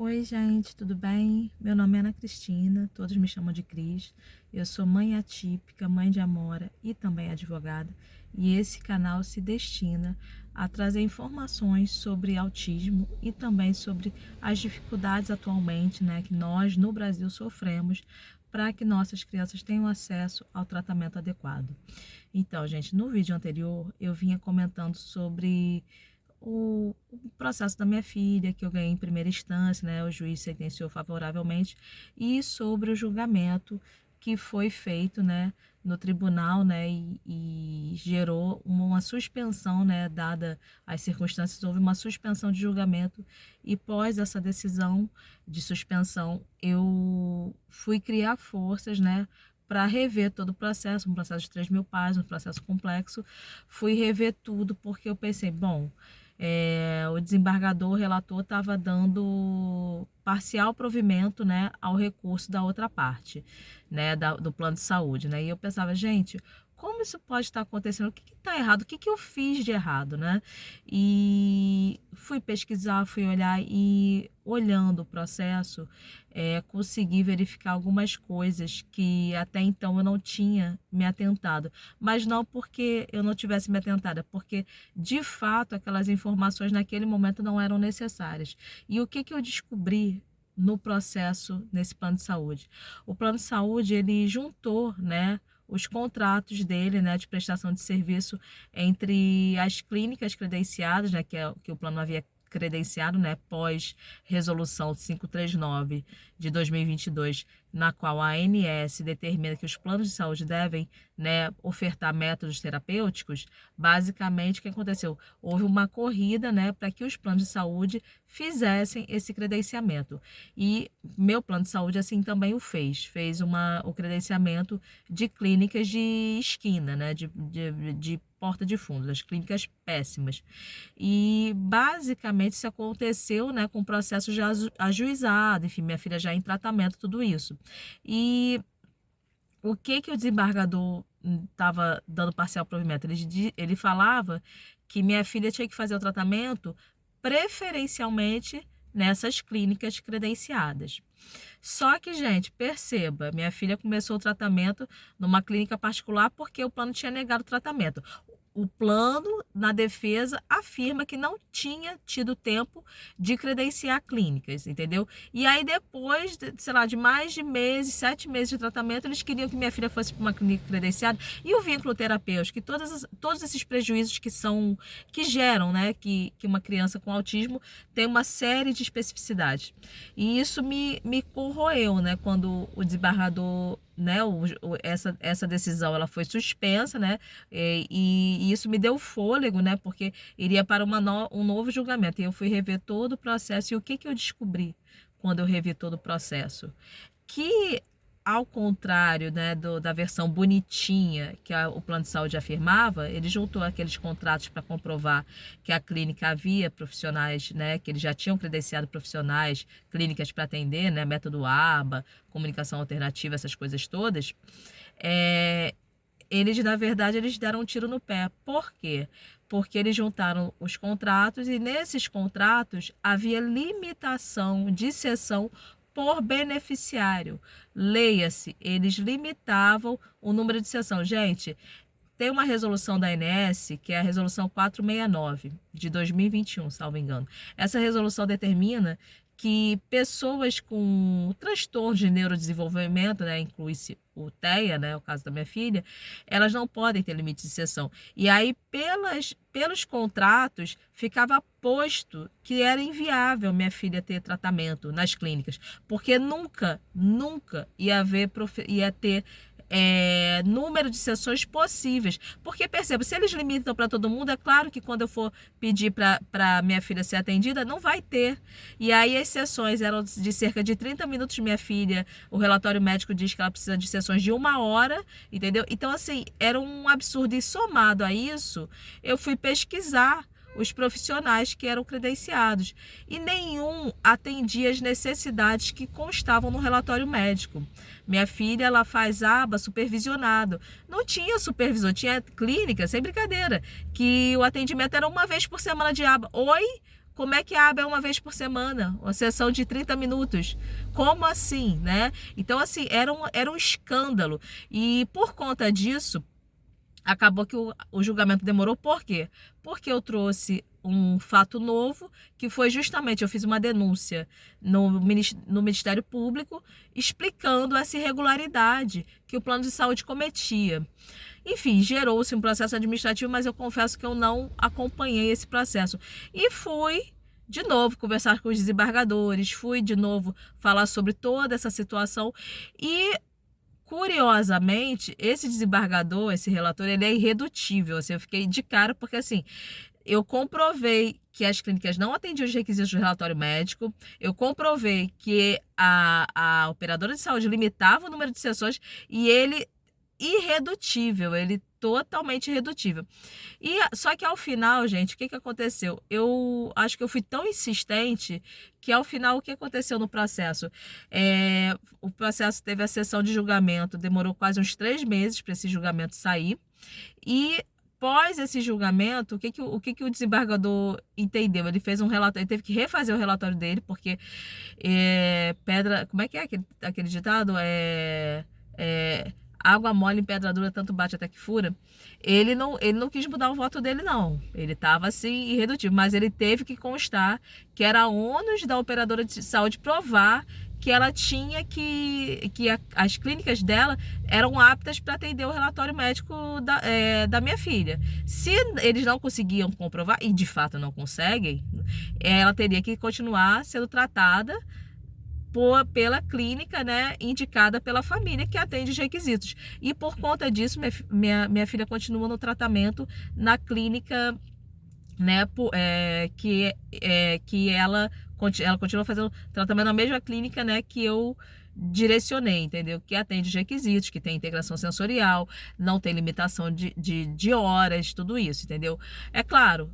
Oi, gente, tudo bem? Meu nome é Ana Cristina, todos me chamam de Cris. Eu sou mãe atípica, mãe de Amora e também advogada. E esse canal se destina a trazer informações sobre autismo e também sobre as dificuldades atualmente, que nós no Brasil sofremos para que nossas crianças tenham acesso ao tratamento adequado. Então, gente, no vídeo anterior eu vinha comentando sobre o processo da minha filha, que eu ganhei em primeira instância, o juiz sentenciou favoravelmente, e sobre o julgamento que foi feito, no tribunal, e gerou uma suspensão, dada as circunstâncias, houve uma suspensão de julgamento, e pós essa decisão de suspensão, eu fui criar forças, para rever todo o processo, um processo de 3.000 páginas, um processo complexo. Fui rever tudo porque eu pensei, bom, o desembargador, o relator, estava dando parcial provimento, ao recurso da outra parte, do plano de saúde, E eu pensava, gente, como isso pode estar acontecendo? O que está errado? O que eu fiz de errado, E fui pesquisar, fui olhar e, olhando o processo, consegui verificar algumas coisas que até então eu não tinha me atentado. Mas não porque eu não tivesse me atentado, é porque, de fato, aquelas informações naquele momento não eram necessárias. E o que eu descobri no processo, nesse plano de saúde? O plano de saúde, ele juntou, os contratos dele, de prestação de serviço entre as clínicas credenciadas, que o plano havia credenciado, pós resolução 539 de 2022, na qual a ANS determina que os planos de saúde devem, ofertar métodos terapêuticos. Basicamente, o que aconteceu? Houve uma corrida, para que os planos de saúde fizessem esse credenciamento. E meu plano de saúde assim também o fez o credenciamento de clínicas de esquina, de porta de fundos, as clínicas péssimas. E basicamente isso aconteceu, com o processo já ajuizado, enfim, minha filha já em tratamento, tudo isso. E o que o desembargador estava dando parcial provimento? Ele falava que minha filha tinha que fazer o tratamento preferencialmente nessas clínicas credenciadas. Só que, gente, perceba, minha filha começou o tratamento numa clínica particular porque o plano tinha negado o tratamento. O plano, na defesa, afirma que não tinha tido tempo de credenciar clínicas, entendeu? E aí depois, de mais de 7 meses de tratamento, eles queriam que minha filha fosse para uma clínica credenciada. E o vínculo terapêutico, e todos esses prejuízos que geram, que uma criança com autismo tem uma série de especificidades. E isso me corroeu, quando o desembargador, essa decisão ela foi suspensa, e isso me deu fôlego, porque iria para um novo julgamento. E eu fui rever todo o processo. E o que eu descobri quando eu revi todo o processo? Que, ao contrário, da versão bonitinha que o plano de saúde afirmava, ele juntou aqueles contratos para comprovar que a clínica havia profissionais, que eles já tinham credenciado profissionais, clínicas para atender, método ABA, comunicação alternativa, essas coisas todas. Na verdade, eles deram um tiro no pé. Por quê? Porque eles juntaram os contratos e nesses contratos havia limitação de sessão por beneficiário. Leia-se, eles limitavam o número de sessão. Gente, tem uma resolução da ANS, que é a resolução 469 de 2021, salvo engano. Essa resolução determina que pessoas com transtorno de neurodesenvolvimento, inclui-se o TEA, o caso da minha filha, elas não podem ter limite de sessão. E aí, pelos contratos, ficava posto que era inviável minha filha ter tratamento nas clínicas, porque nunca ia ter número de sessões possíveis. Porque, perceba, se eles limitam para todo mundo, é claro que quando eu for pedir para minha filha ser atendida, não vai ter. E aí as sessões eram de cerca de 30 minutos de minha filha. O relatório médico diz que ela precisa de sessões de 1 hora, entendeu? Então, assim, era um absurdo. E somado a isso, eu fui pesquisar os profissionais que eram credenciados e nenhum atendia as necessidades que constavam no relatório médico. Minha filha, ela faz aba supervisionado. Não tinha supervisor, tinha clínica, sem brincadeira, que o atendimento era uma vez por semana de aba. Oi? como é que a aba é uma vez por semana? Uma sessão de 30 minutos. Como assim, né? Então, assim, era um escândalo. E por conta disso, acabou que o julgamento demorou. Por quê? Porque eu trouxe um fato novo, que foi justamente, eu fiz uma denúncia no Ministério Público explicando essa irregularidade que o plano de saúde cometia. Enfim, gerou-se um processo administrativo, mas eu confesso que eu não acompanhei esse processo. E fui de novo conversar com os desembargadores, fui de novo falar sobre toda essa situação e, curiosamente, esse desembargador, esse relator, ele é irredutível. Assim, eu fiquei de cara porque, assim, eu comprovei que as clínicas não atendiam os requisitos do relatório médico, eu comprovei que a operadora de saúde limitava o número de sessões e ele irredutível, ele totalmente irredutível. E só que ao final, gente, o que aconteceu? Eu acho que eu fui tão insistente que ao final o que aconteceu no processo? O processo teve a sessão de julgamento, demorou quase uns 3 meses para esse julgamento sair. E após esse julgamento, o que o desembargador entendeu? Ele fez um relatório, ele teve que refazer o relatório dele, porque pedra, como é que é aquele ditado? Água mole em pedra dura, tanto bate até que fura. Ele não quis mudar o voto dele, não. Ele estava assim, irredutível, mas ele teve que constar que era ônus da operadora de saúde provar que ela tinha as clínicas dela eram aptas para atender o relatório médico da minha filha. Se eles não conseguiam comprovar, e de fato não conseguem, ela teria que continuar sendo tratada pela clínica, né, indicada pela família que atende os requisitos. E por conta disso, minha filha continua no tratamento na clínica, né, que ela continua fazendo tratamento na mesma clínica, né, que eu direcionei, entendeu? Que atende os requisitos, que tem integração sensorial, não tem limitação de horas, tudo isso, entendeu? É claro,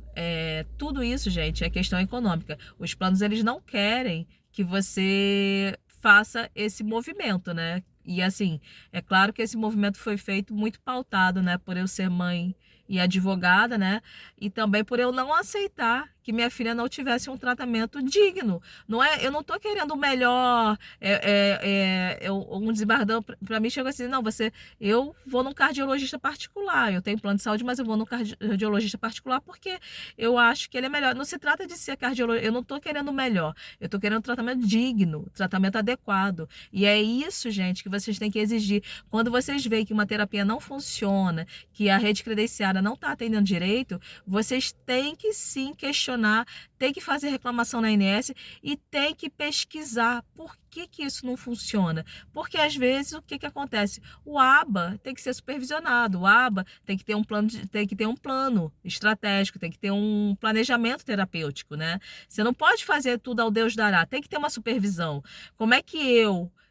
tudo isso, gente, é questão econômica. Os planos, eles não querem que você faça esse movimento, né? E assim, é claro que esse movimento foi feito muito pautado, né, por eu ser mãe e advogada, né? E também por eu não aceitar que minha filha não tivesse um tratamento digno. Não é, eu não tô querendo o melhor. Um desembargador para mim chegou assim, não, eu vou num cardiologista particular. Eu tenho plano de saúde, mas eu vou num cardiologista particular porque eu acho que ele é melhor. Não se trata de ser cardiologista. Eu não tô querendo o melhor. Eu tô querendo um tratamento digno, tratamento adequado. E é isso, gente, que vocês têm que exigir. Quando vocês veem que uma terapia não funciona, que a rede credenciada não está atendendo direito, vocês têm que sim questionar, tem que fazer reclamação na ANS e tem que pesquisar por que isso não funciona. Porque às vezes o que acontece? O ABA tem que ser supervisionado, o ABA tem que ter um plano estratégico, tem que ter um planejamento terapêutico, né? Você não pode fazer tudo ao Deus dará, tem que ter uma supervisão. Como é que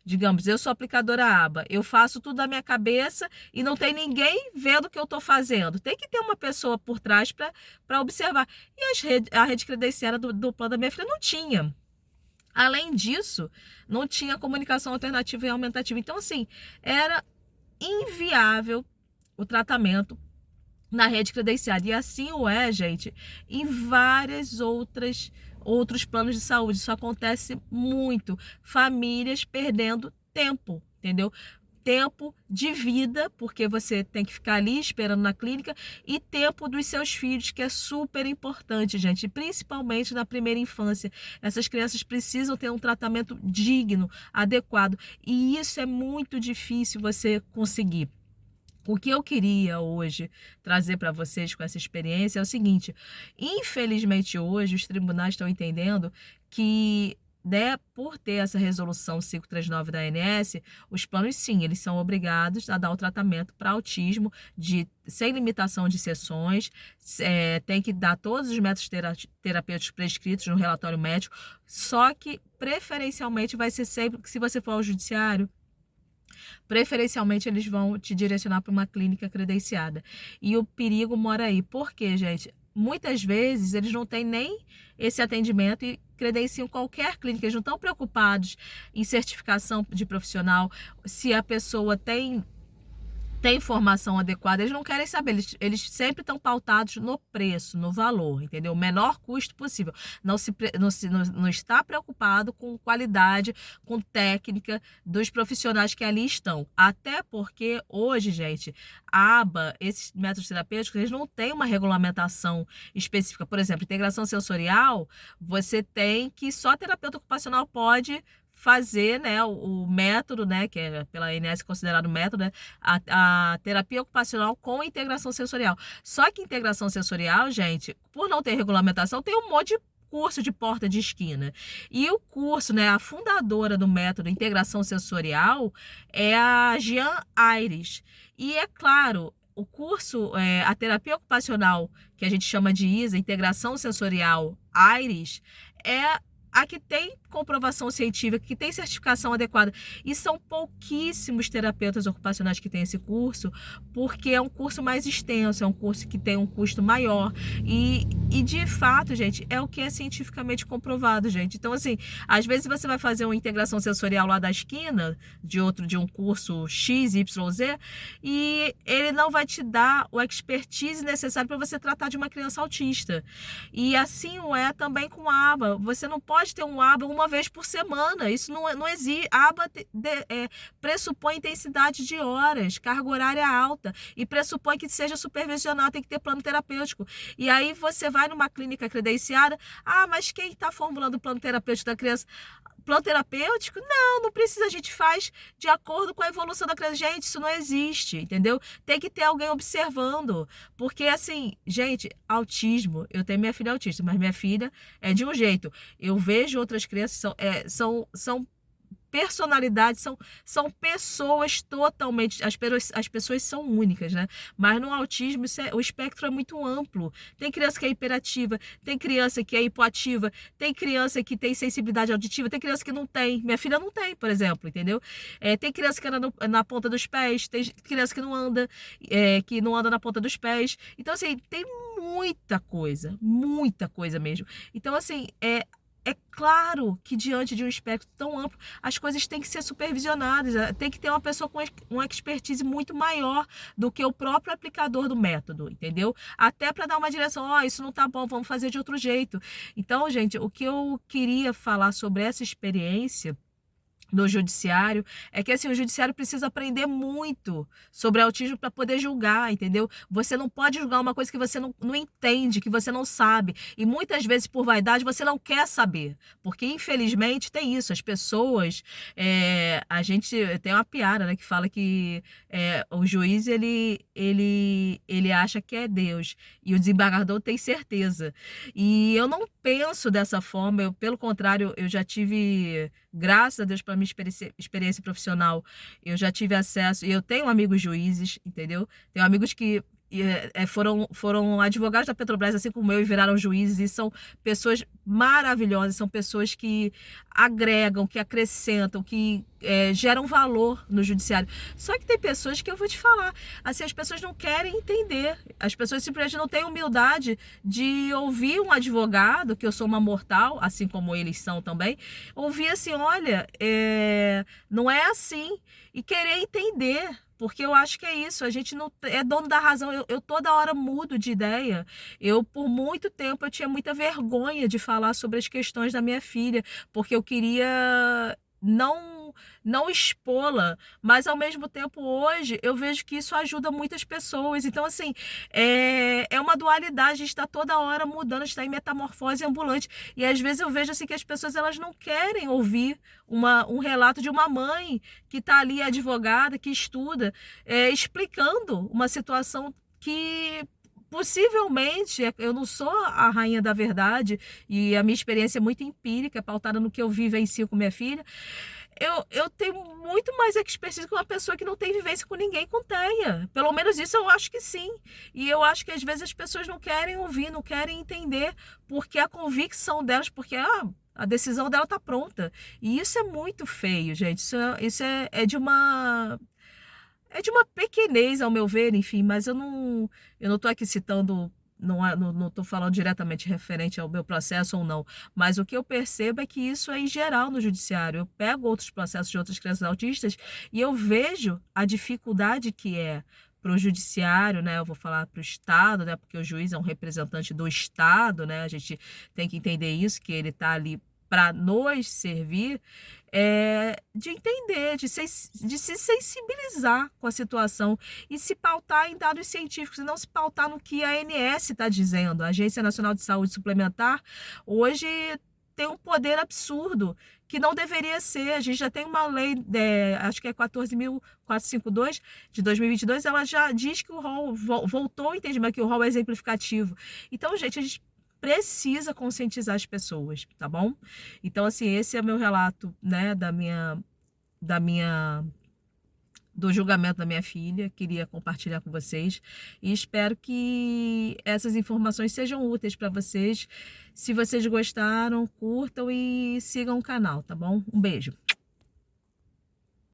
digamos, eu sou aplicadora ABA, eu faço tudo da minha cabeça e não tem ninguém vendo o que eu estou fazendo? Tem que ter uma pessoa por trás para observar. E a rede credenciada do plano da minha filha não tinha. Além disso, não tinha comunicação alternativa e aumentativa. Então, assim, era inviável o tratamento na rede credenciada. E assim o é, gente, em várias outros planos de saúde. Isso acontece muito. Famílias perdendo tempo, entendeu? Tempo de vida, porque você tem que ficar ali esperando na clínica, e tempo dos seus filhos, que é super importante, gente, principalmente na primeira infância. Essas crianças precisam ter um tratamento digno, adequado, e isso é muito difícil você conseguir. O que eu queria hoje trazer para vocês com essa experiência é o seguinte: infelizmente hoje os tribunais estão entendendo que, né, por ter essa resolução 539 da ANS, os planos sim, eles são obrigados a dar o tratamento para autismo sem limitação de sessões, tem que dar todos os métodos terapêuticos prescritos no relatório médico, só que preferencialmente vai ser sempre que, se você for ao judiciário, preferencialmente eles vão te direcionar para uma clínica credenciada. E o perigo mora aí. Por quê, gente? Muitas vezes eles não têm nem esse atendimento e credenciam qualquer clínica. Eles não estão preocupados em certificação de profissional, se a pessoa tem tem formação adequada, eles não querem saber, eles sempre estão pautados no preço, no valor, entendeu? O menor custo possível. Não está preocupado com qualidade, com técnica dos profissionais que ali estão. Até porque hoje, gente, a aba, esses métodos terapêuticos, eles não têm uma regulamentação específica. Por exemplo, integração sensorial, você tem que só terapeuta ocupacional pode fazer, né, o método, né, que é pela ANS considerado método, né, a terapia ocupacional com integração sensorial. Só que integração sensorial, gente, por não ter regulamentação, tem um monte de curso de porta de esquina. E o curso, né, a fundadora do método integração sensorial é a Jean Aires. E é claro, o curso, a terapia ocupacional, que a gente chama de ISA, integração sensorial Aires, é a que tem comprovação científica, que tem certificação adequada. E são pouquíssimos terapeutas ocupacionais que têm esse curso, porque é um curso mais extenso, é um curso que tem um custo maior. E de fato, gente, é o que é cientificamente comprovado, gente. Então, assim, às vezes você vai fazer uma integração sensorial lá da esquina, de um curso X, Y, Z, e ele não vai te dar o expertise necessário para você tratar de uma criança autista. E assim é também com a aba. Você não pode ter um aba uma vez por semana. Isso não existe. A aba pressupõe intensidade de horas, carga horária alta, e pressupõe que seja supervisionado, tem que ter plano terapêutico. E aí você vai numa clínica credenciada, mas quem está formulando o plano terapêutico da criança? Plano terapêutico? Não precisa, a gente faz de acordo com a evolução da criança. Gente, isso não existe, entendeu? Tem que ter alguém observando, porque assim, gente, autismo, eu tenho minha filha autista, mas minha filha é de um jeito. Eu vejo outras crianças, são personalidades, são pessoas totalmente, as pessoas são únicas, né? Mas no autismo o espectro é muito amplo. Tem criança que é hiperativa, tem criança que é hipoativa, tem criança que tem sensibilidade auditiva, tem criança que não tem. Minha filha não tem, por exemplo, entendeu? Tem criança que anda na ponta dos pés, tem criança que não anda na ponta dos pés. Então, assim, tem muita coisa mesmo. Então, assim, é claro que diante de um espectro tão amplo, as coisas têm que ser supervisionadas, tem que ter uma pessoa com uma expertise muito maior do que o próprio aplicador do método, entendeu? Até para dar uma direção, isso não tá bom, vamos fazer de outro jeito. Então, gente, o que eu queria falar sobre essa experiência do judiciário, é que assim, o judiciário precisa aprender muito sobre autismo para poder julgar, entendeu? Você não pode julgar uma coisa que você não entende, que você não sabe, e muitas vezes por vaidade você não quer saber, porque infelizmente tem isso, as pessoas, a gente tem uma piada, né, que fala que o juiz ele acha que é Deus, e o desembargador tem certeza, e eu não penso dessa forma, pelo contrário, eu já tive, graças a Deus, para minha experiência profissional, eu já tive acesso, e eu tenho amigos juízes, entendeu? Tenho amigos que foram advogados da Petrobras, assim como eu, e viraram juízes, e são pessoas maravilhosas, são pessoas que agregam, que acrescentam, que geram valor no judiciário. Só que tem pessoas que eu vou te falar, assim, as pessoas não querem entender, as pessoas simplesmente não têm humildade de ouvir um advogado, que eu sou uma mortal, assim como eles são também, ouvir assim, olha, não é assim, e querer entender. Porque eu acho que é isso, a gente não é dono da razão, eu toda hora mudo de ideia. Por muito tempo, eu tinha muita vergonha de falar sobre as questões da minha filha, porque eu queria não expô-la, mas ao mesmo tempo hoje eu vejo que isso ajuda muitas pessoas. Então, assim, é uma dualidade, a gente está toda hora mudando, a gente está em metamorfose ambulante, e às vezes eu vejo assim que as pessoas elas não querem ouvir um relato de uma mãe que está ali, advogada, que estuda, explicando uma situação que possivelmente, eu não sou a rainha da verdade, e a minha experiência é muito empírica, pautada no que eu vivencio com minha filha. Eu tenho muito mais expertise que uma pessoa que não tem vivência com ninguém com TEA. Pelo menos isso eu acho que sim. E eu acho que às vezes as pessoas não querem ouvir, não querem entender, porque a convicção delas, porque a decisão dela está pronta. E isso é muito feio, gente. Isso é de uma... É de uma pequenez, ao meu ver, enfim, mas eu não tô aqui citando não estou falando diretamente referente ao meu processo ou não, mas o que eu percebo é que isso é em geral no judiciário. Eu pego outros processos de outras crianças autistas e eu vejo a dificuldade que é para o judiciário, né? Eu vou falar para o Estado, né? Porque o juiz é um representante do Estado, né? A gente tem que entender isso, que ele está ali para nos servir, de entender, de se sensibilizar com a situação e se pautar em dados científicos, e não se pautar no que a ANS está dizendo. A Agência Nacional de Saúde Suplementar hoje tem um poder absurdo que não deveria ser. A gente já tem uma lei, acho que é 14.452 de 2022, ela já diz que o rol voltou ao entendimento que o rol é exemplificativo. Então, gente, a gente precisa conscientizar as pessoas, tá bom? Então, assim, esse é o meu relato, né, da minha do julgamento da minha filha. Queria compartilhar com vocês e espero que essas informações sejam úteis para vocês. Se vocês gostaram, curtam e sigam o canal, tá bom? Um beijo.